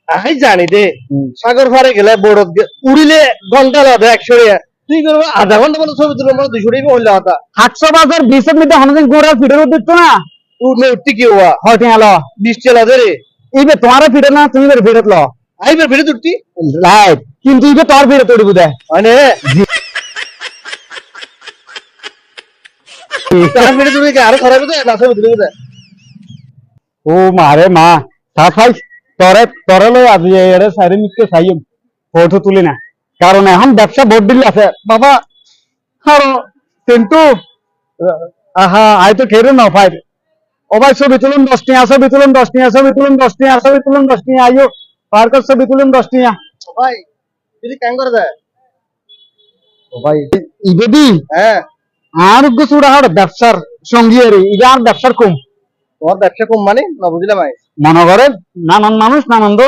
I জানি দে সাগর পারে গেলে বড় উড়িলে ঘন্টা লাগে 100 টাকা তুই করবো আধা ঘন্টা মতো ছবি তুলো মানে 200 টাকা হইলো কথা 800 বাজার 20 মিনিট হনদিন গোড়া ফিডের দিত না উঠলে উঠতে কি হওয়া হয়তো আলো 20 টাকা দে রে এইবে তোমার ফিডে না তুমি ফিডত ল আইবার ফিরে তুলতি রাইট কিন্তু এইবে তোর ফিডে তড়ি বুঝে মানে তার ফিরে তুই আরো খারাপ হতো না ছবি তুলে দে ও মারে মা সাফাই তরে লই আজ এড়ে সাইরে মিটকে সাইম ফটো তুলি না কারণ এখন ব্যবসা ভোট দিলে আছে বাবা আর কিন্তু আহা আই তো খেরে না ফাই ও ভাই ছবি তুলুন 10 টাকা ছবি তুলুন 10 টাকা ছবি তুলুন 10 টাকা ছবি তুলুন 10 টাকা আইও পার্কের ছবি তুলুন 10 টাকা ভাই তুই কেন করে দে ও ভাই ইবেদি হ্যাঁ আর গুছুড়া হড় ব্যবসার সঙ্গী রে ইবা আর ব্যবসার কম তোমার ব্যবসা কম মানে না বুঝলাম ভাই মনে করেন নানান মানুষ নানান